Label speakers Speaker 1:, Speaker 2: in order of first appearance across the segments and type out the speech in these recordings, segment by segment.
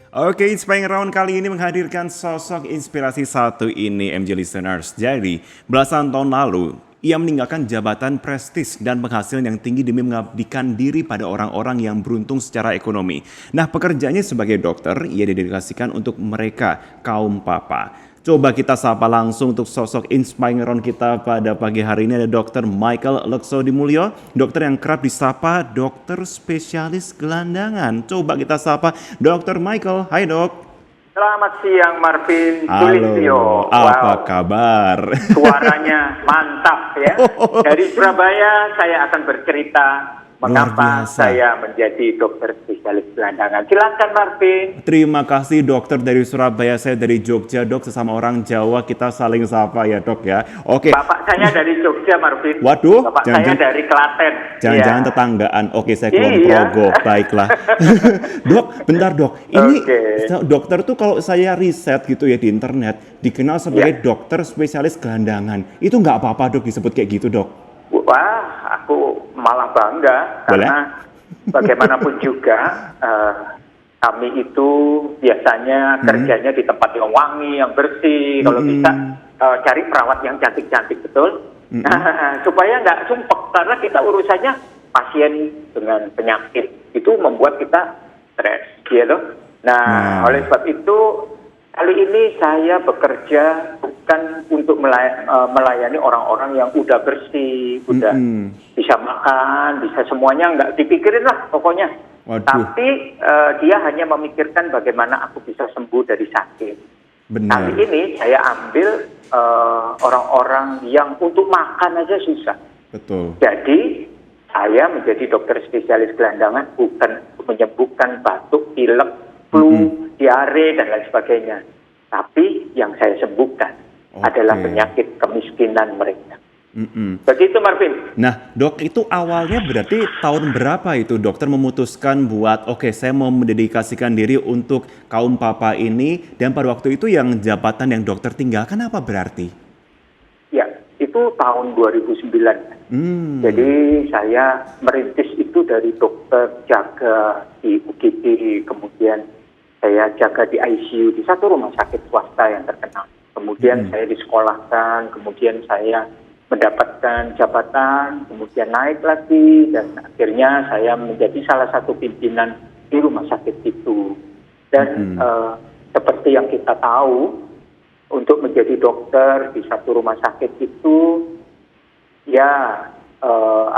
Speaker 1: Oke, Inspiring Round kali ini menghadirkan sosok inspirasi satu ini, MJ Listeners. Jadi, belasan tahun lalu, ia meninggalkan jabatan prestis dan penghasilan yang tinggi demi mengabdikan diri pada orang-orang yang beruntung secara ekonomi. Nah, pekerjaannya sebagai dokter, ia didedikasikan untuk mereka, kaum papa. Coba kita sapa langsung untuk sosok inspiring round kita pada pagi hari ini ada Dr. Michael Laksodimulyo, dokter yang kerap disapa dokter spesialis gelandangan. Coba kita sapa Dr. Michael. Hai dok.
Speaker 2: Selamat siang Marvin
Speaker 1: Halo,
Speaker 2: Sulistyo.
Speaker 1: apa
Speaker 2: Wow,
Speaker 1: kabar?
Speaker 2: suaranya mantap ya. Dari Surabaya saya akan bercerita
Speaker 1: Luar
Speaker 2: mengapa
Speaker 1: biasa.
Speaker 2: saya menjadi dokter spesialis gelandangan. Silakan Marvin.
Speaker 1: Terima kasih dokter dari Surabaya, saya dari Jogja dok, sesama orang Jawa kita saling sapa ya dok ya. Oke,
Speaker 2: Bapak saya dari Jogja Marvin.
Speaker 1: waduh,
Speaker 2: Bapak saya dari Klaten.
Speaker 1: jangan-jangan
Speaker 2: Ya.
Speaker 1: tetanggaan. Oke, saya Kulon
Speaker 2: Iya.
Speaker 1: Progo. Baiklah. Dok, bentar dok. Ini
Speaker 2: Oke.
Speaker 1: dokter tuh kalau saya riset gitu ya di internet, dikenal sebagai
Speaker 2: Ya.
Speaker 1: dokter spesialis gelandangan. Itu nggak apa-apa dok disebut kayak gitu dok?
Speaker 2: Wah, aku malah bangga
Speaker 1: Boleh?
Speaker 2: karena bagaimanapun juga kami itu biasanya kerjanya di tempat yang wangi, yang bersih. Kalau bisa cari perawat yang cantik-cantik, betul. Supaya nggak sumpek karena kita urusannya pasien dengan penyakit itu membuat kita stres, gitu. Nah, oleh sebab itu kali ini saya bekerja bukan untuk melayani orang-orang yang udah bersih, udah bisa makan, bisa semuanya, nggak dipikirin lah pokoknya.
Speaker 1: Waduh.
Speaker 2: Tapi dia hanya memikirkan bagaimana aku bisa sembuh dari sakit.
Speaker 1: Benar.
Speaker 2: Kali ini saya ambil orang-orang yang untuk makan aja susah.
Speaker 1: Betul.
Speaker 2: Jadi saya menjadi dokter spesialis gelandangan bukan menyembuhkan batuk, pilek, flu, diare dan lain sebagainya. Tapi yang saya sembuhkan adalah penyakit kemiskinan mereka. Begitu Marvin.
Speaker 1: Nah dok, itu awalnya berarti tahun berapa itu dokter memutuskan buat oke, saya mau mendedikasikan diri untuk kaum papa ini, dan pada waktu itu yang jabatan yang dokter tinggalkan apa berarti?
Speaker 2: Ya, itu tahun 2009. Jadi saya merintis itu dari dokter jaga di UGD, kemudian saya jaga di ICU di satu rumah sakit swasta yang terkenal. Kemudian saya disekolahkan, kemudian saya mendapatkan jabatan, kemudian naik lagi, dan akhirnya saya menjadi salah satu pimpinan di rumah sakit itu. Dan seperti yang kita tahu, untuk menjadi dokter di satu rumah sakit itu, ya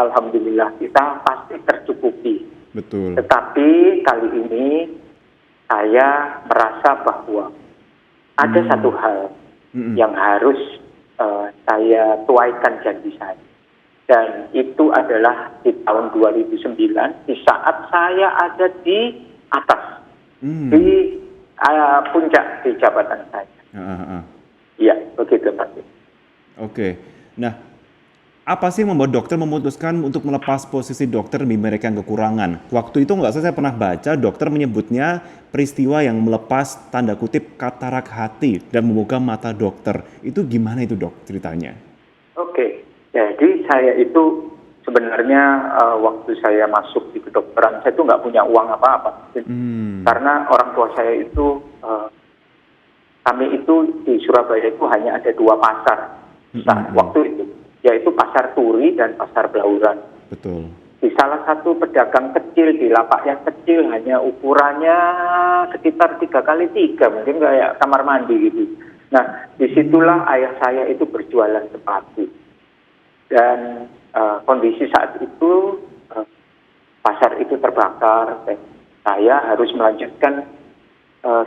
Speaker 2: alhamdulillah kita pasti tercukupi.
Speaker 1: Betul.
Speaker 2: Tetapi kali ini saya merasa bahwa ada satu hal yang harus saya tuaikan janji saya. Dan itu adalah di tahun 2009, di saat saya ada di atas, di puncak di jabatan saya. Iya, begitu Pak.
Speaker 1: Oke. Nah, apa sih yang membuat dokter memutuskan untuk melepas posisi dokter demi mereka yang kekurangan? Waktu itu nggak salah saya pernah baca dokter menyebutnya peristiwa yang melepas tanda kutip katarak hati dan membuka mata dokter. Itu gimana itu dok ceritanya?
Speaker 2: Oke, jadi saya itu sebenarnya waktu saya masuk di kedokteran, saya itu nggak punya uang apa-apa. Karena orang tua saya itu, kami itu di Surabaya itu hanya ada 2 pasar waktu itu, yaitu Pasar Turi dan Pasar Blauran.
Speaker 1: Betul.
Speaker 2: Di salah satu pedagang kecil, di lapak yang kecil, hanya ukurannya sekitar 3x3, mungkin kayak kamar mandi gitu. Nah, disitulah ayah saya itu berjualan sepatu. Dan kondisi saat itu pasar itu terbakar, dan saya harus melanjutkan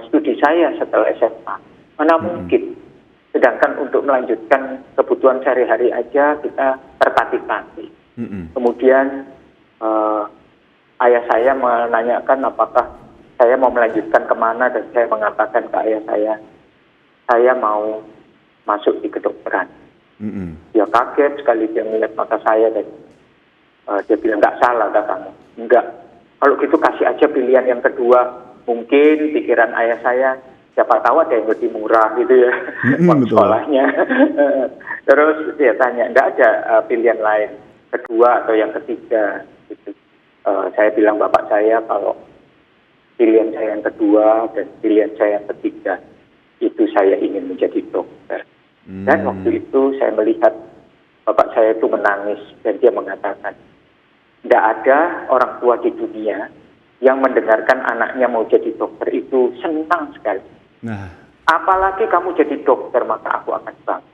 Speaker 2: studi saya setelah SMA. Mana mungkin. Sedangkan untuk melanjutkan kebutuhan sehari-hari aja kita tertatih-tatih. Kemudian ayah saya menanyakan apakah saya mau melanjutkan kemana, dan saya mengatakan ke ayah saya mau masuk di kedokteran. Dia kaget sekali, dia melihat mata saya dan dia bilang, nggak salah katamu. Enggak, kalau gitu kasih aja pilihan yang kedua. Mungkin pikiran ayah saya, siapa tahu ada yang lebih murah gitu ya, uang sekolahnya. Terus dia tanya, nggak ada pilihan lain, kedua atau yang ketiga gitu. Saya bilang bapak saya kalau pilihan saya yang kedua dan pilihan saya yang ketiga itu saya ingin menjadi dokter. Dan waktu itu saya melihat bapak saya itu menangis dan dia mengatakan, tidak ada orang tua di dunia yang mendengarkan anaknya mau jadi dokter itu senang sekali.
Speaker 1: Nah,
Speaker 2: Apalagi kamu jadi dokter, maka aku akan bangga.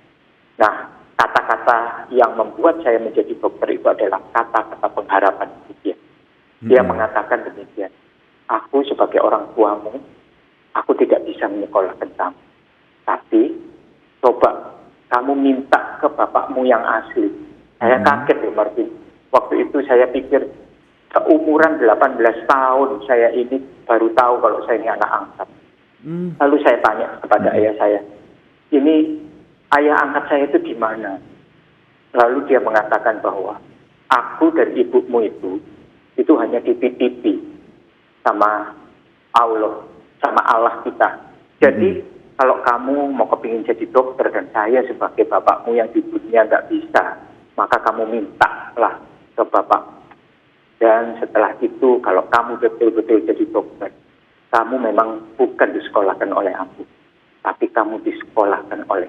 Speaker 2: Nah, kata-kata yang membuat saya menjadi dokter itu adalah kata-kata pengharapan dia. Dia mengatakan demikian, aku sebagai orang tuamu, aku tidak bisa menyekolahkan kamu. Tapi, coba kamu minta ke bapakmu yang asli. Saya kaget ya Martin. Waktu itu saya pikir, seumuran 18 tahun saya ini baru tahu kalau saya ini anak angkat. Lalu saya tanya kepada ayah saya, ini ayah angkat saya itu di mana? Lalu dia mengatakan bahwa aku dan ibumu itu hanya dititipi sama Allah kita. Jadi kalau kamu mau kepingin jadi dokter dan saya sebagai bapakmu yang di dunia nggak bisa, maka kamu mintalah ke bapak. Dan setelah itu kalau kamu betul-betul jadi dokter, kamu memang bukan disekolahkan oleh aku, tapi kamu disekolahkan oleh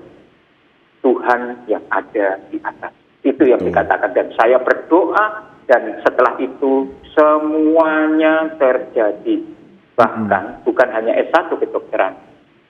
Speaker 2: Tuhan yang ada di atas. Itu yang dikatakan dan saya berdoa dan setelah itu semuanya terjadi. Bahkan bukan hanya S1 kedokteran.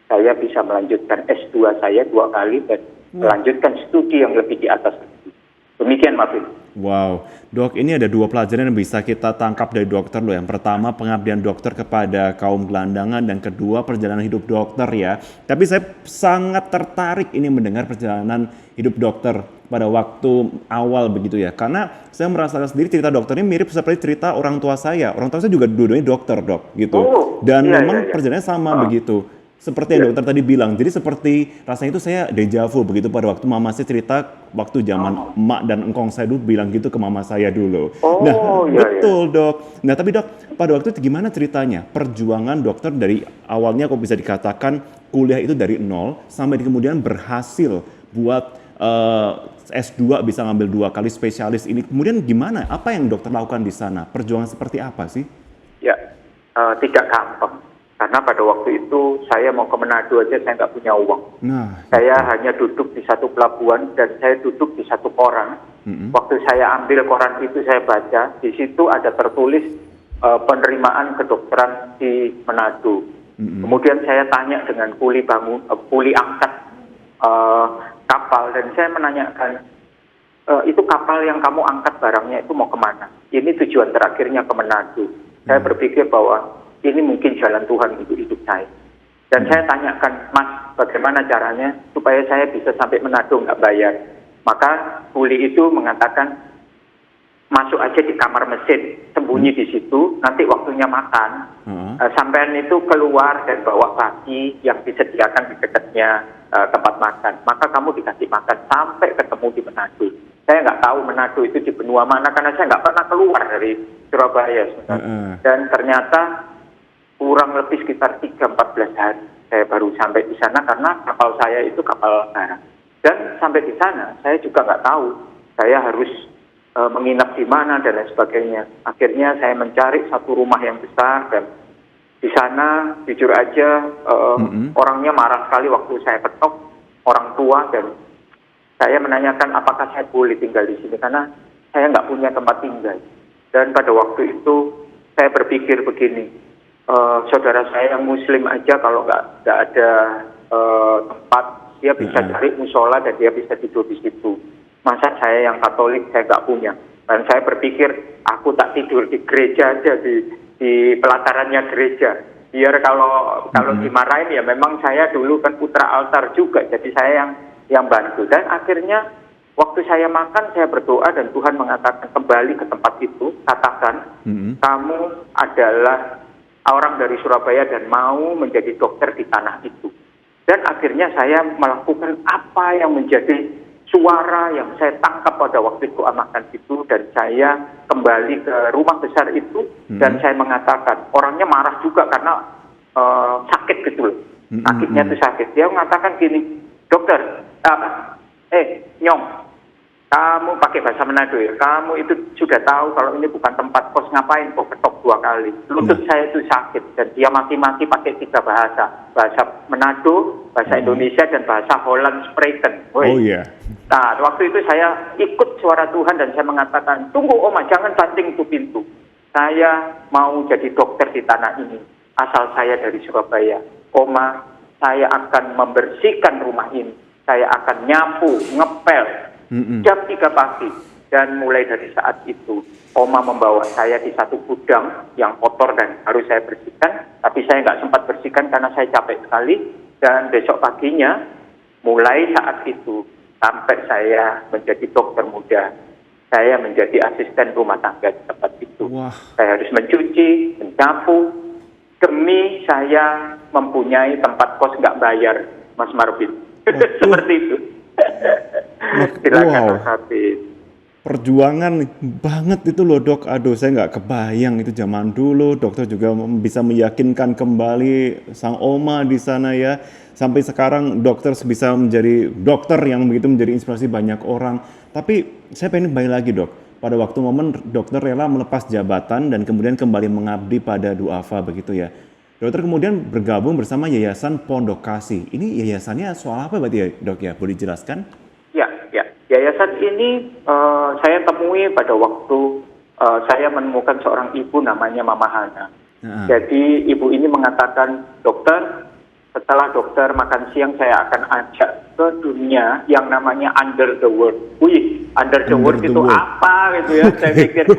Speaker 2: Saya bisa melanjutkan S2 saya 2 kali dan melanjutkan studi yang lebih di atas itu. Demikian Marvin.
Speaker 1: wow, dok, ini ada 2 pelajaran yang bisa kita tangkap dari dokter loh. Yang pertama, pengabdian dokter kepada kaum gelandangan, dan kedua, perjalanan hidup dokter ya. Tapi saya sangat tertarik ini mendengar perjalanan hidup dokter pada waktu awal begitu ya. Karena saya merasakan sendiri cerita dokter ini mirip seperti cerita orang tua saya. Orang tua saya juga dua-duanya dokter, dok, gitu. Dan memang perjalanannya sama begitu. Seperti yang dokter tadi bilang, jadi seperti rasanya itu saya deja vu begitu pada waktu mama saya cerita waktu zaman emak dan engkong saya dulu bilang gitu ke mama saya dulu. Betul dok. Nah tapi dok, pada waktu itu gimana ceritanya? Perjuangan dokter dari awalnya kok bisa dikatakan kuliah itu dari nol sampai kemudian berhasil buat S2 bisa ngambil 2 kali spesialis ini. Kemudian gimana? Apa yang dokter lakukan di sana? Perjuangan seperti apa sih?
Speaker 2: Ya, tidak gampang. Karena pada waktu itu saya mau ke Manado aja saya nggak punya uang. Saya hanya duduk di satu pelabuhan dan saya duduk di satu koran. Waktu saya ambil koran itu saya baca, di situ ada tertulis penerimaan kedokteran di Manado. Kemudian saya tanya dengan kuli angkat kapal dan saya menanyakan, itu kapal yang kamu angkat barangnya itu mau kemana? Ini tujuan terakhirnya ke Manado. Saya berpikir bahwa ini mungkin jalan Tuhan untuk hidup saya. Dan saya tanyakan, Mas, bagaimana caranya supaya saya bisa sampai Manado nggak bayar? Maka kuli itu mengatakan, masuk aja di kamar mesin, sembunyi di situ, nanti waktunya makan. Sampean itu keluar dan bawa baki yang disediakan di dekatnya tempat makan. Maka kamu dikasih makan sampai ketemu di Manado. Saya nggak tahu Manado itu di benua mana, karena saya nggak pernah keluar dari Surabaya. Dan ternyata kurang lebih sekitar 3-14 hari saya baru sampai di sana karena kapal saya itu kapal barang. Dan sampai di sana saya juga nggak tahu saya harus menginap di mana dan lain sebagainya. Akhirnya saya mencari satu rumah yang besar dan di sana jujur aja orangnya marah sekali waktu saya ketok, orang tua, dan saya menanyakan apakah saya boleh tinggal di sini karena saya nggak punya tempat tinggal. Dan pada waktu itu saya berpikir begini, saudara saya yang muslim aja kalau nggak ada tempat, dia bisa cari musola dan dia bisa tidur di situ. Masa saya yang Katolik saya nggak punya? Dan saya berpikir aku tak tidur di gereja aja, di pelatarannya gereja. Biar kalau dimarahin ya memang saya dulu kan putra altar juga, jadi saya yang bantu. Dan akhirnya waktu saya makan saya berdoa dan Tuhan mengatakan kembali ke tempat itu, katakan kamu adalah orang dari Surabaya dan mau menjadi dokter di tanah itu. Dan akhirnya saya melakukan apa yang menjadi suara yang saya tangkap pada waktu doa makan itu, dan saya kembali ke rumah besar itu dan saya mengatakan, orangnya marah juga karena sakit gitu loh, kakinya itu sakit. Dia mengatakan gini, dokter, Nyong, kamu pakai bahasa Manado ya, kamu itu sudah tahu kalau ini bukan tempat kos, ngapain kok ketok jongkok 2 kali. Lutut saya itu sakit dan dia maki-maki pakai 3 bahasa. Bahasa Manado, bahasa Indonesia, dan bahasa Holland Spreken.
Speaker 1: Oh iya.
Speaker 2: Nah, waktu itu saya ikut suara Tuhan dan saya mengatakan, tunggu Oma, jangan banting itu pintu. Saya mau jadi dokter di tanah ini. Asal saya dari Surabaya. Oma, saya akan membersihkan rumah ini. Saya akan nyapu, ngepel. Jam 3 pagi. Dan mulai dari saat itu, Oma membawa saya di satu gudang yang kotor dan harus saya bersihkan. Tapi saya nggak sempat bersihkan karena saya capek sekali. Dan besok paginya, mulai saat itu, sampai saya menjadi dokter muda, saya menjadi asisten rumah tangga di tempat itu.
Speaker 1: Wah.
Speaker 2: Saya harus mencuci, menyapu, demi saya mempunyai tempat kos nggak bayar, Mas Marvin. Seperti itu. Silakan, Mas Marvin.
Speaker 1: Perjuangan banget itu loh dok, aduh saya nggak kebayang itu zaman dulu dokter juga bisa meyakinkan kembali sang Oma di sana ya, sampai sekarang dokter bisa menjadi dokter yang begitu menjadi inspirasi banyak orang. Tapi saya pengen kembali lagi dok, pada waktu momen dokter rela melepas jabatan dan kemudian kembali mengabdi pada Duafa begitu ya. Dokter kemudian bergabung bersama Yayasan Pondok Kasih. Ini yayasannya soal apa berarti ya dok ya, boleh dijelaskan?
Speaker 2: Ya. Yayasan ini saya temui pada waktu saya menemukan seorang ibu namanya Mama Hana. Jadi ibu ini mengatakan, dokter, setelah dokter makan siang saya akan ajak ke dunia yang namanya Under the World. Wih, Under the World itu apa gitu ya. Saya pikir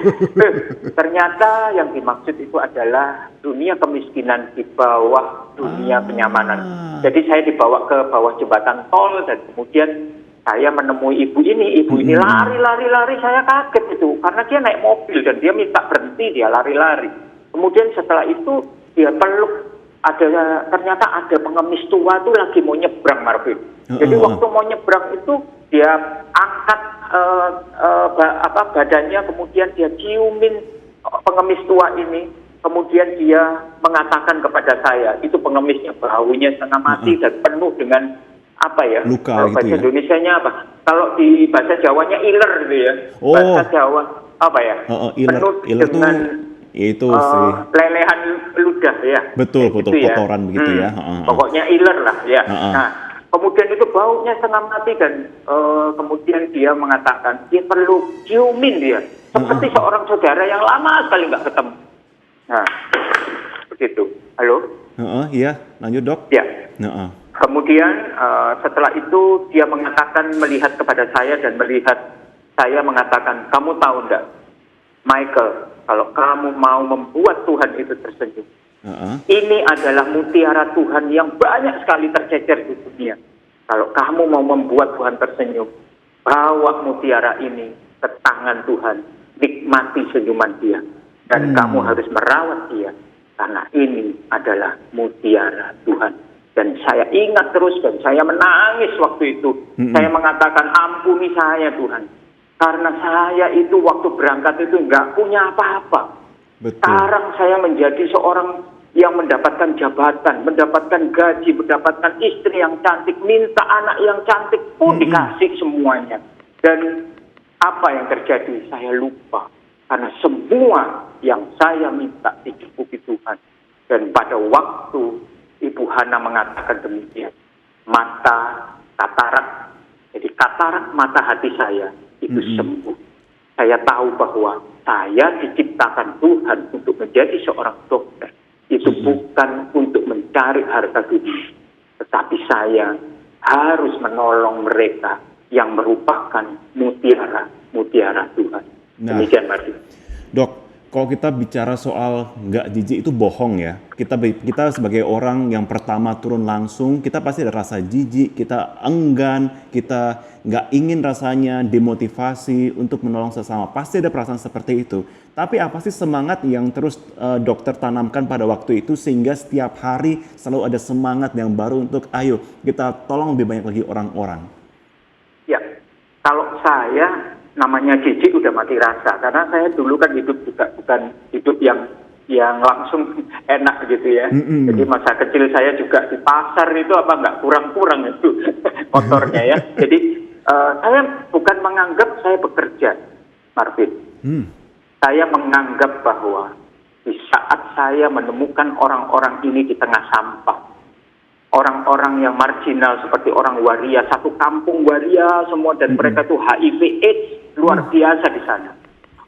Speaker 2: ternyata yang dimaksud itu adalah dunia kemiskinan di bawah dunia kenyamanan. Jadi saya dibawa ke bawah jembatan tol dan kemudian saya menemui ibu ini lari, saya kaget itu karena dia naik mobil dan dia minta berhenti, dia lari-lari. Kemudian setelah itu dia peluk, ternyata ada pengemis tua tuh lagi mau nyebrang, Marvin. Jadi waktu mau nyebrang itu dia angkat badannya, kemudian dia ciumin pengemis tua ini, kemudian dia mengatakan kepada saya, itu pengemisnya baunya setengah mati dan penuh dengan apa ya?
Speaker 1: Luka
Speaker 2: kalau bahasa
Speaker 1: gitu ya?
Speaker 2: Indonesianya apa? Kalau di bahasa Jawanya iler gitu ya. Bahasa Jawa apa ya? Penuh dengan
Speaker 1: itu sih
Speaker 2: lelehan ludah ya.
Speaker 1: Betul
Speaker 2: gitu
Speaker 1: kotoran
Speaker 2: ya.
Speaker 1: begitu ya.
Speaker 2: Pokoknya iler lah ya. Nah, kemudian itu baunya setengah mati dan kemudian dia mengatakan dia perlu ciumin dia. Seperti seorang saudara yang lama sekali nggak ketemu. Nah, begitu. Halo?
Speaker 1: Iya, lanjut dok.
Speaker 2: Ya. Kemudian setelah itu dia mengatakan, melihat kepada saya dan melihat saya mengatakan, kamu tahu enggak, Michael, kalau kamu mau membuat Tuhan itu tersenyum, ini adalah mutiara Tuhan yang banyak sekali tercecer di dunia. Kalau kamu mau membuat Tuhan tersenyum, bawa mutiara ini ke tangan Tuhan, nikmati senyuman dia, dan kamu harus merawat dia, karena ini adalah mutiara Tuhan. Dan saya ingat terus dan saya menangis waktu itu. Saya mengatakan, ampuni saya Tuhan. Karena saya itu waktu berangkat itu nggak punya apa-apa. Sekarang saya menjadi seorang yang mendapatkan jabatan, mendapatkan gaji, mendapatkan istri yang cantik, minta anak yang cantik pun dikasih semuanya. Dan apa yang terjadi? Saya lupa. Karena semua yang saya minta dicukupi Tuhan. Dan pada waktu Ibu Hana mengatakan demikian, mata katarak, jadi katarak mata hati saya itu sembuh. Saya tahu bahwa saya diciptakan Tuhan untuk menjadi seorang dokter. Itu bukan untuk mencari harta dunia, tetapi saya harus menolong mereka yang merupakan mutiara Tuhan. Demikian, Martin.
Speaker 1: Dok, kalau kita bicara soal nggak jijik itu bohong ya. Kita sebagai orang yang pertama turun langsung, kita pasti ada rasa jijik, kita enggan, kita nggak ingin rasanya demotivasi untuk menolong sesama. Pasti ada perasaan seperti itu. Tapi apa sih semangat yang terus dokter tanamkan pada waktu itu sehingga setiap hari selalu ada semangat yang baru untuk ayo kita tolong lebih banyak lagi orang-orang?
Speaker 2: Ya, kalau saya namanya jijik udah mati rasa, karena saya dulu kan hidup juga bukan hidup yang langsung enak gitu ya. Jadi masa kecil saya juga di pasar itu apa nggak kurang-kurang itu motornya ya. Jadi saya bukan menganggap saya bekerja, Marvin. Saya menganggap bahwa Di saat saya menemukan orang-orang ini di tengah sampah, orang-orang yang marginal seperti orang waria, satu kampung waria semua, dan mereka tuh HIV/AIDS luar biasa di sana.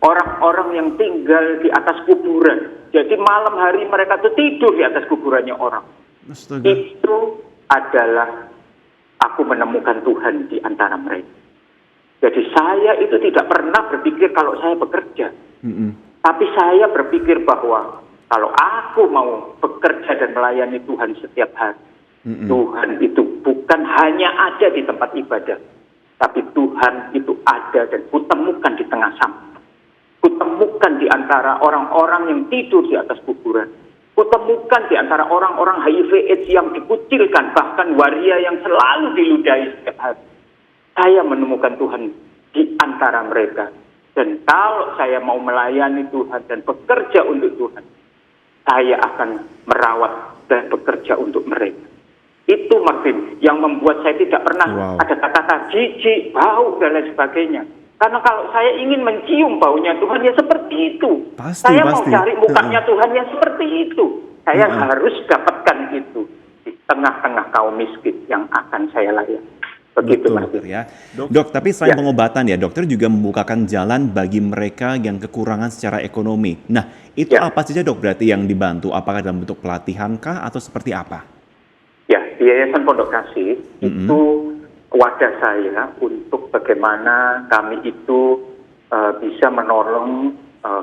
Speaker 2: Orang-orang yang tinggal di atas kuburan, jadi malam hari mereka tuh tidur di atas kuburannya orang.
Speaker 1: Astaga.
Speaker 2: Itu adalah aku menemukan Tuhan di antara mereka. Jadi saya itu tidak pernah berpikir kalau saya bekerja. Tapi saya berpikir bahwa kalau aku mau bekerja dan melayani Tuhan setiap hari, Tuhan itu bukan hanya ada di tempat ibadah, tapi Tuhan itu ada dan kutemukan di tengah sampah. Kutemukan di antara orang-orang yang tidur di atas kuburan. Kutemukan di antara orang-orang HIV/AIDS yang dikucilkan, bahkan waria yang selalu diludahi setiap hari. Saya menemukan Tuhan di antara mereka. Dan kalau saya mau melayani Tuhan dan bekerja untuk Tuhan, saya akan merawat dan bekerja untuk mereka. Itu Marvin yang membuat saya tidak pernah ada kata-kata jijik, bau, dan lain sebagainya. Karena kalau saya ingin mencium baunya Tuhan, ya seperti itu. Saya mau cari mukanya Tuhan, ya seperti itu. Saya harus dapatkan itu di tengah-tengah kaum miskin yang akan saya layani. Begitu,
Speaker 1: dokter ya. Dok, tapi selain pengobatan ya, dokter juga membukakan jalan bagi mereka yang kekurangan secara ekonomi. Nah, itu apa saja dok berarti yang dibantu? Apakah dalam bentuk pelatihan kah atau seperti apa?
Speaker 2: Ya, di Yayasan Pondok Kasih itu wadah saya untuk bagaimana kami itu bisa menolong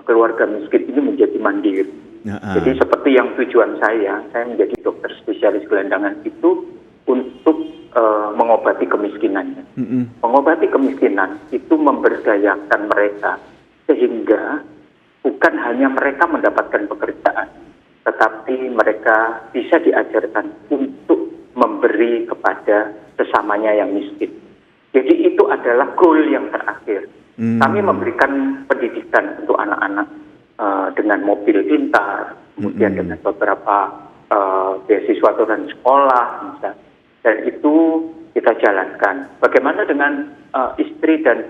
Speaker 2: keluarga miskin ini menjadi mandiri. Jadi seperti yang tujuan saya menjadi dokter spesialis gelandangan itu untuk mengobati kemiskinannya. Mengobati kemiskinan itu memberdayakan mereka sehingga bukan hanya mereka mendapatkan pekerjaan, tetapi mereka bisa diajarkan untuk memberi kepada sesamanya yang miskin. Jadi itu adalah goal yang terakhir. Kami memberikan pendidikan untuk anak-anak dengan mobil pintar, kemudian dengan beberapa beasiswa turun sekolah, misalnya. Dan itu kita jalankan. Bagaimana dengan istri dan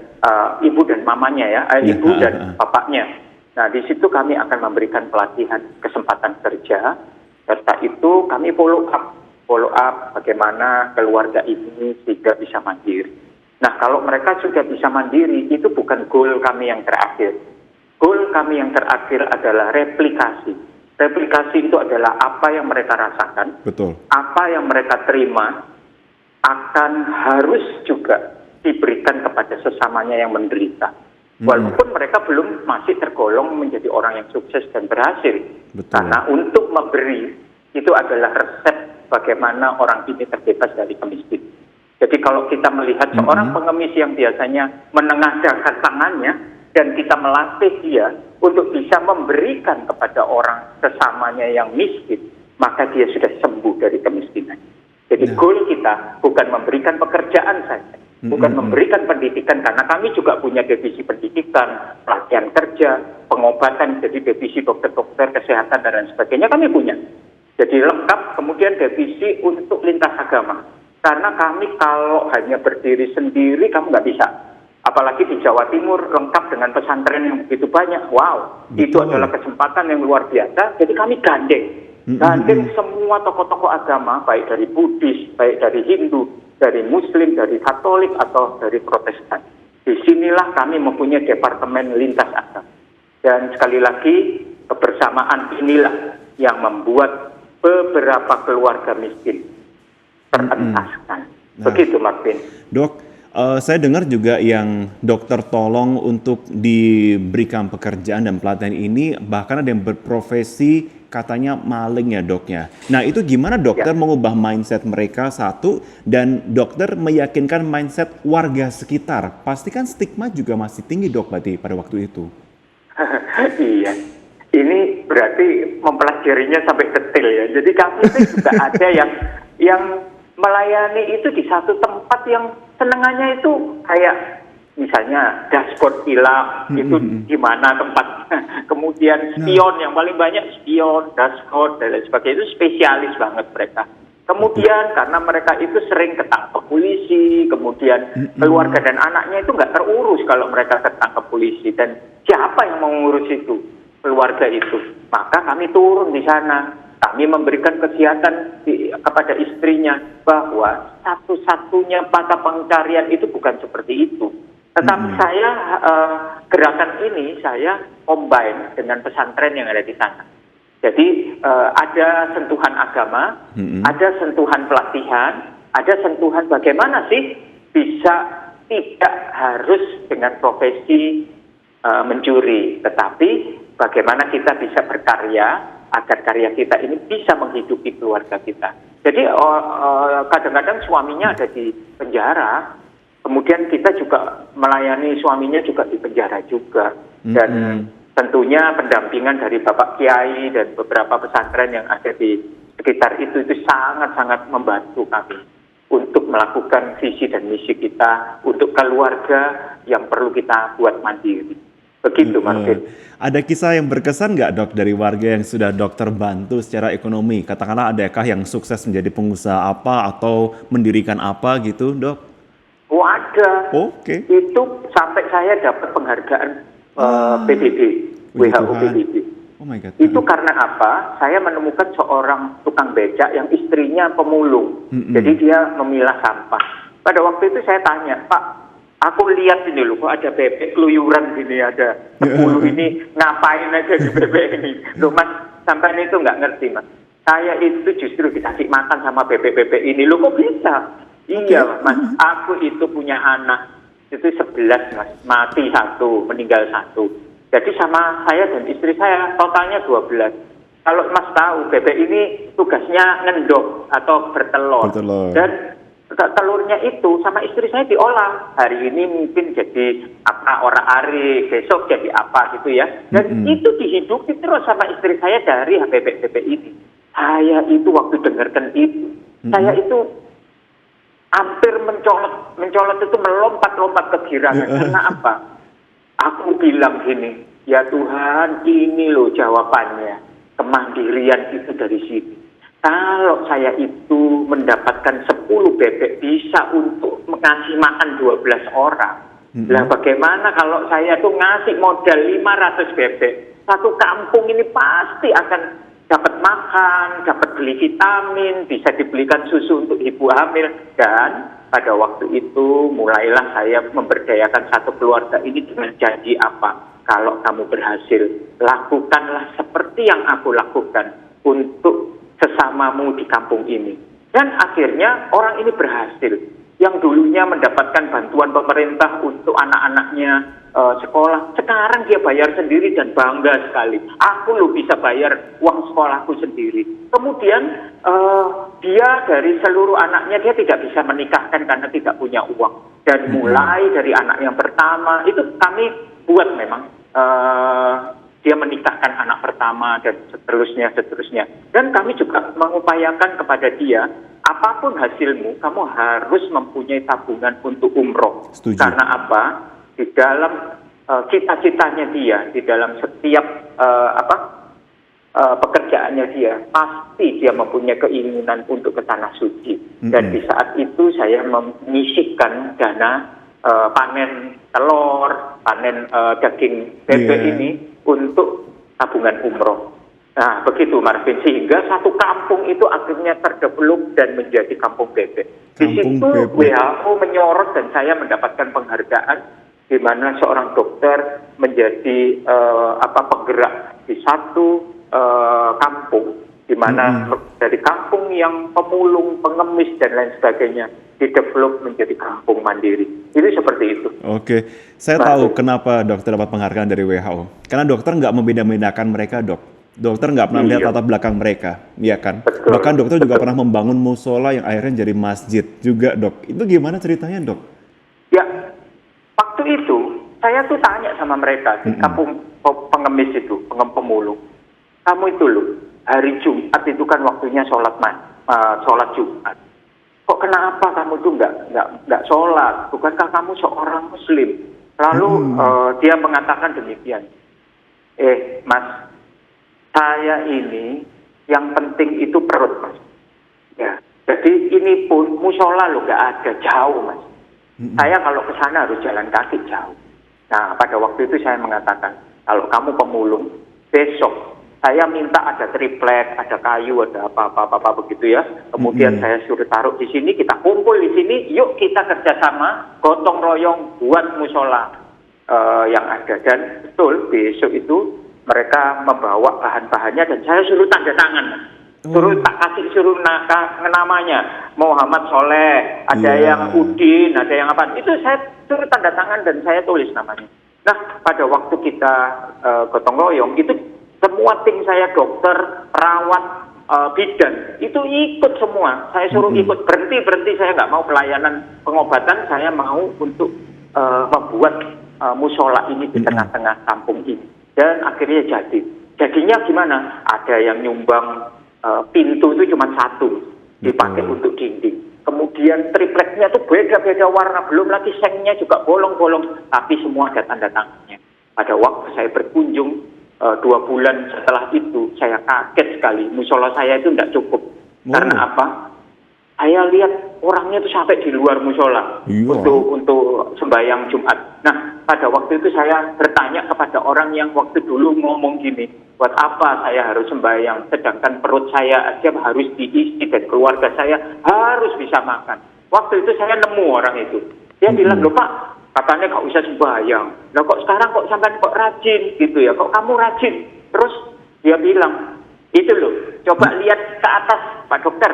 Speaker 2: ibu dan mamanya ya, ibu dan bapaknya. Nah, di situ kami akan memberikan pelatihan kesempatan kerja, serta itu kami follow up bagaimana keluarga ini sehingga bisa mandiri. Nah, kalau mereka sudah bisa mandiri, itu bukan goal kami yang terakhir. Goal kami yang terakhir adalah replikasi. Replikasi itu adalah apa yang mereka rasakan, apa yang mereka terima, akan harus juga diberikan kepada sesamanya yang menderita. Walaupun mereka belum masih tergolong menjadi orang yang sukses dan berhasil. Karena untuk memberi, itu adalah resep bagaimana orang ini terbebas dari kemiskinan. Jadi kalau kita melihat seorang pengemis yang biasanya menengadahkan tangannya, dan kita melatih dia untuk bisa memberikan kepada orang sesamanya yang miskin, maka dia sudah sembuh dari kemiskinan. Jadi goal kita bukan memberikan pekerjaan saja, bukan memberikan pendidikan, karena kami juga punya divisi pendidikan, pelatihan kerja, pengobatan, jadi divisi dokter-dokter kesehatan dan lain sebagainya kami punya. Jadi lengkap, kemudian divisi untuk lintas agama. Karena kami kalau hanya berdiri sendiri, kamu nggak bisa. Apalagi di Jawa Timur lengkap dengan pesantren yang begitu banyak. Wow, itu adalah kesempatan yang luar biasa. Jadi kami gandeng semua tokoh-tokoh agama, baik dari Buddhis, baik dari Hindu, dari Muslim, dari Katolik atau dari Protestan. Disinilah kami mempunyai departemen lintas agama. Dan sekali lagi kebersamaan inilah yang membuat beberapa keluarga miskin terentaskan. Begitu, Martin.
Speaker 1: Dok, saya dengar juga yang dokter tolong untuk diberikan pekerjaan dan pelatihan ini, bahkan ada yang berprofesi katanya maling ya dok ya. Nah itu gimana dokter mengubah mindset mereka satu, dan dokter meyakinkan mindset warga sekitar? Pastikan stigma juga masih tinggi dok berarti pada waktu itu.
Speaker 2: Iya, ini berarti mempelajarinya sampai detail ya. Jadi kami itu juga ada yang melayani itu di satu tempat yang senengannya itu kayak misalnya dashboard hilang, itu di mana tempatnya. Kemudian spion, yang paling banyak spion, dashboard, dan lain sebagainya, itu spesialis banget mereka. Kemudian karena mereka itu sering ketangkep polisi, kemudian keluarga dan anaknya itu nggak terurus kalau mereka ketangkep polisi. Dan siapa yang mengurus itu? keluarga itu. Maka kami turun di sana. Kami memberikan kesehatan kepada istrinya bahwa satu-satunya mata pencarian itu bukan seperti itu. Tetapi saya gerakan ini saya combine dengan pesantren yang ada di sana. Jadi ada sentuhan agama, ada sentuhan pelatihan, ada sentuhan bagaimana sih bisa tidak harus dengan profesi mencuri, tetapi bagaimana kita bisa berkarya agar karya kita ini bisa menghidupi keluarga kita. Jadi kadang-kadang suaminya ada di penjara, kemudian kita juga melayani suaminya juga di penjara juga. Dan tentunya pendampingan dari Bapak Kiai dan beberapa pesantren yang ada di sekitar itu sangat-sangat membantu kami untuk melakukan visi dan misi kita untuk keluarga yang perlu kita buat mandiri. Begitu, Martin.
Speaker 1: Ada kisah yang berkesan nggak, Dok, dari warga yang sudah dokter bantu secara ekonomi? Katakanlah adakah yang sukses menjadi pengusaha apa atau mendirikan apa gitu, Dok?
Speaker 2: Oh, ada.
Speaker 1: Oke.
Speaker 2: Itu sampai saya dapat penghargaan PBB, WHO PBB.
Speaker 1: Oh my God.
Speaker 2: Itu karena apa? Saya menemukan seorang tukang becak yang istrinya pemulung. Jadi dia memilah sampah. Pada waktu itu saya tanya, Pak, aku lihat ini loh, kok ada bebek keluyuran gini, ada 10 ini, ngapain aja di bebek ini? Loh Mas, sampai itu nggak ngerti Mas. Saya itu justru dikasih makan sama bebek-bebek ini. Loh kok bisa? Iya Mas, aku itu punya anak. Itu 11 Mas, mati 1, meninggal 1. Jadi sama saya dan istri saya totalnya 12. Kalau Mas tahu, bebek ini tugasnya ngendok atau bertelur. Dan telurnya itu sama istri saya diolah. Hari ini mungkin jadi apa, orak-arik, besok jadi apa gitu ya. Dan itu dihidupi terus sama istri saya dari bebek-bebek ini. Saya itu waktu dengarkan itu, saya itu hampir mencolot itu melompat-lompat kegirangan. Karena apa? Aku bilang gini, ya Tuhan, ini loh jawabannya. Kemandirian itu dari sini. Kalau saya itu mendapatkan 10 bebek bisa untuk mengasih makan 12 orang. Lah bagaimana kalau saya tuh ngasih modal 500 bebek. Satu kampung ini pasti akan dapat makan, dapat beli vitamin, bisa dibelikan susu untuk ibu hamil. Dan pada waktu itu mulailah saya memberdayakan satu keluarga ini dengan janji apa? Kalau kamu berhasil, lakukanlah seperti yang aku lakukan untuk sesamamu di kampung ini. Dan akhirnya orang ini berhasil. Yang dulunya mendapatkan bantuan pemerintah untuk anak-anaknya sekolah, sekarang dia bayar sendiri dan bangga sekali. Aku loh bisa bayar uang sekolahku sendiri. Kemudian dia dari seluruh anaknya dia tidak bisa menikahkan karena tidak punya uang. Dan mulai dari anak yang pertama itu kami buat memang dia menikahkan anak pertama dan seterusnya. Dan kami juga mengupayakan kepada dia, apapun hasilmu, kamu harus mempunyai tabungan untuk umroh.
Speaker 1: Setuju.
Speaker 2: Karena apa? Di dalam cita-citanya dia, di dalam setiap pekerjaannya dia, pasti dia mempunyai keinginan untuk ke tanah suci. Dan di saat itu saya menyisihkan dana panen telur, panen daging bebek ini untuk tabungan umroh. Nah, begitu Marvin, sehingga satu kampung itu akhirnya terdevelop dan menjadi kampung bebek. Di situ WHO menyorot dan saya mendapatkan penghargaan di mana seorang dokter menjadi penggerak di satu kampung, di mana dari kampung yang pemulung, pengemis dan lain sebagainya didevelop menjadi kampung mandiri. Itu seperti itu.
Speaker 1: Oke, saya tahu kenapa dokter dapat penghargaan dari WHO. Karena dokter nggak membeda-bedakan mereka, Dok. Dokter nggak pernah melihat latar belakang mereka, ya kan?
Speaker 2: Betul.
Speaker 1: Bahkan dokter juga pernah membangun musola yang akhirnya jadi masjid juga, Dok. Itu gimana ceritanya, Dok?
Speaker 2: Ya, waktu itu saya tuh tanya sama mereka di kampung pengemis itu, pemulung. Kamu itu loh, hari Jumat itu kan waktunya sholat Jumat. Kok kenapa kamu tuh nggak sholat? Bukankah kamu seorang Muslim? Lalu dia mengatakan demikian. Mas, saya ini yang penting itu perut, Mas. Ya, jadi ini pun musola loh nggak ada, jauh, Mas. Saya kalau ke sana harus jalan kaki jauh. Nah, pada waktu itu saya mengatakan, kalau kamu pemulung, besok saya minta ada triplek, ada kayu, ada apa begitu ya. Kemudian saya suruh taruh di sini, kita kumpul di sini, yuk kita kerjasama, gotong royong buat musola yang ada. Dan betul besok itu mereka membawa bahan-bahannya dan saya suruh tanda tangan. Suruh namanya Muhammad Soleh, ada yang Udin, ada yang apa. Itu saya suruh tanda tangan dan saya tulis namanya. Nah, pada waktu kita gotong royong itu semua tim saya, dokter, perawat, bidan, itu ikut semua. Saya suruh ikut, berhenti, saya nggak mau pelayanan pengobatan, saya mau untuk membuat musola ini di tengah-tengah kampung ini. Dan akhirnya jadinya gimana? Ada yang nyumbang pintu itu cuma satu, dipakai untuk dinding. Kemudian tripleknya itu beda-beda warna, belum lagi sengnya juga bolong-bolong, tapi semua ada tanda tangannya. Pada waktu saya berkunjung 2 bulan setelah itu, saya kaget sekali. Musola saya itu tidak cukup. Karena apa? Saya lihat orangnya itu sampai di luar musola untuk sembahyang Jumat. Nah, pada waktu itu saya bertanya kepada orang yang waktu dulu ngomong gini, buat apa saya harus sembahyang, sedangkan perut saya aja harus diisi dan keluarga saya harus bisa makan. Waktu itu saya nemu orang itu. Dia bilang, loh Pak, katanya gak usah sembahyang. Nah kok sekarang kok sampai kok rajin gitu ya? Kok kamu rajin? Terus dia bilang, itu loh, coba lihat ke atas Pak Dokter.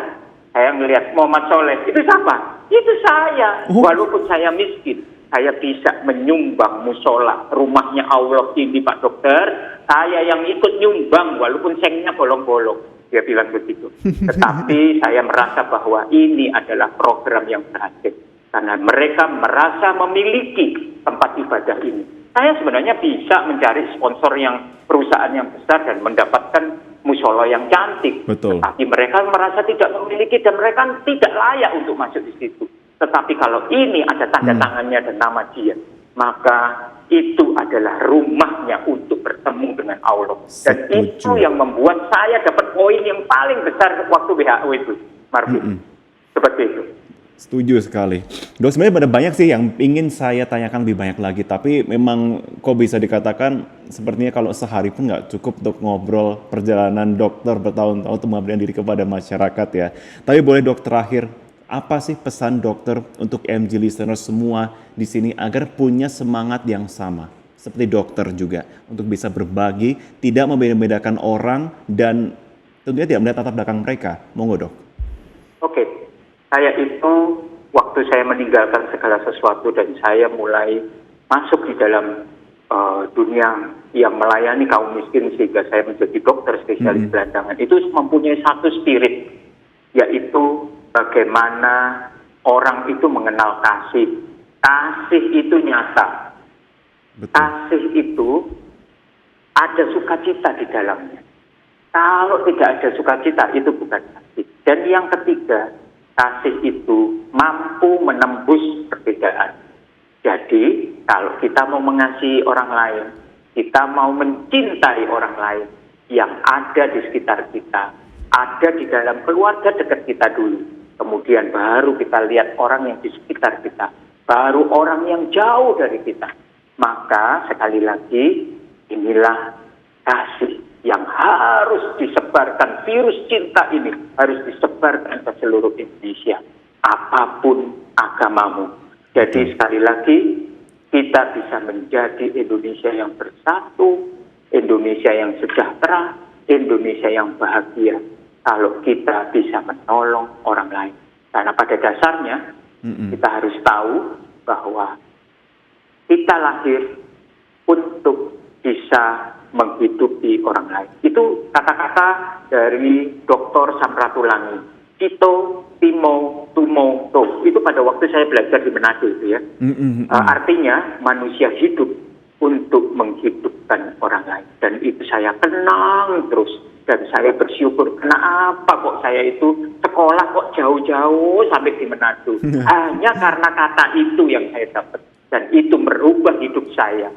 Speaker 2: Saya ngelihat Muhammad Soleh. Itu siapa? Itu saya. Walaupun saya miskin, saya bisa menyumbang musola rumahnya Allah ini Pak Dokter. Saya yang ikut nyumbang walaupun sengnya bolong-bolong. Dia bilang begitu. Tetapi saya merasa bahwa ini adalah program yang berhasil. Karena mereka merasa memiliki tempat ibadah ini. Saya sebenarnya bisa mencari sponsor yang perusahaan yang besar dan mendapatkan musola yang cantik.
Speaker 1: Betul.
Speaker 2: Tetapi mereka merasa tidak memiliki dan mereka tidak layak untuk masuk di situ. Tetapi kalau ini ada tanda tangannya dan nama dia, maka itu adalah rumahnya untuk bertemu dengan Allah. Dan itu yang membuat saya dapat poin yang paling besar waktu WHO itu, Marvin. Seperti itu.
Speaker 1: Setuju sekali. Dok, sebenarnya ada banyak sih yang ingin saya tanyakan lebih banyak lagi, tapi memang kok bisa dikatakan sepertinya kalau sehari pun nggak cukup untuk ngobrol perjalanan dokter bertahun-tahun untuk mengabdikan diri kepada masyarakat ya. Tapi boleh dok, terakhir, apa sih pesan dokter untuk MG listeners semua di sini agar punya semangat yang sama seperti dokter juga untuk bisa berbagi, tidak membeda-bedakan orang dan tentunya tidak melihat latar belakang mereka. Monggo dok.
Speaker 2: Oke. Saya itu waktu saya meninggalkan segala sesuatu dan saya mulai masuk di dalam dunia yang melayani kaum miskin sehingga saya menjadi dokter spesialis gelandangan. Itu mempunyai satu spirit, yaitu bagaimana orang itu mengenal kasih. Kasih itu nyata.
Speaker 1: Betul.
Speaker 2: Kasih itu ada sukacita di dalamnya. Kalau tidak ada sukacita itu bukan kasih. Dan yang ketiga, kasih itu mampu menembus perbedaan. Jadi, kalau kita mau mengasihi orang lain, kita mau mencintai orang lain yang ada di sekitar kita, ada di dalam keluarga dekat kita dulu. Kemudian baru kita lihat orang yang di sekitar kita, baru orang yang jauh dari kita. Maka sekali lagi, inilah kasih yang harus disebarkan, virus cinta ini harus disebarkan ke seluruh Indonesia, apapun agamamu. Jadi sekali lagi, kita bisa menjadi Indonesia yang bersatu, Indonesia yang sejahtera, Indonesia yang bahagia, kalau kita bisa menolong orang lain. Karena pada dasarnya, kita harus tahu bahwa kita lahir untuk bisa menghidupi orang lain. Itu kata-kata dari Dr. Samratulangi. Cito, Timo, Tumo, To. Itu pada waktu saya belajar di Manado itu ya. Artinya manusia hidup untuk menghidupkan orang lain. Dan itu saya kenang terus. Dan saya bersyukur, kenapa kok saya itu sekolah kok jauh-jauh sampai di Manado. Hanya karena kata itu yang saya dapat. Dan itu merubah hidup saya.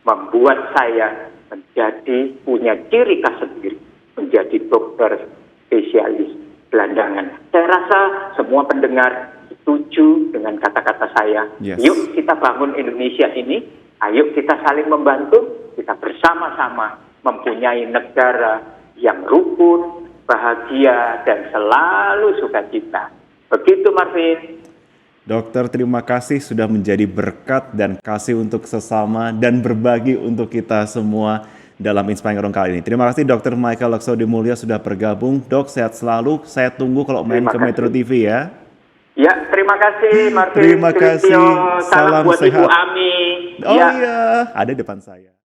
Speaker 2: Membuat saya menjadi punya ciri khas sendiri, menjadi dokter spesialis gelandangan. Saya rasa semua pendengar setuju dengan kata-kata saya.
Speaker 1: Yes.
Speaker 2: Yuk kita bangun Indonesia ini, ayo kita saling membantu, kita bersama-sama mempunyai negara yang rukun, bahagia, dan selalu sukacita. Begitu, Marvin.
Speaker 1: Dokter, terima kasih sudah menjadi berkat dan kasih untuk sesama dan berbagi untuk kita semua dalam Inspiring Room kali ini. Terima kasih Dokter Michael Laksodimulyo sudah bergabung. Dok, sehat selalu. Saya tunggu kalau main ke Metro TV ya.
Speaker 2: Ya, terima kasih Marvin.
Speaker 1: Terima kasih.
Speaker 2: Salam buat
Speaker 1: sehat.
Speaker 2: Ibu Ami.
Speaker 1: Oh iya, ada depan saya.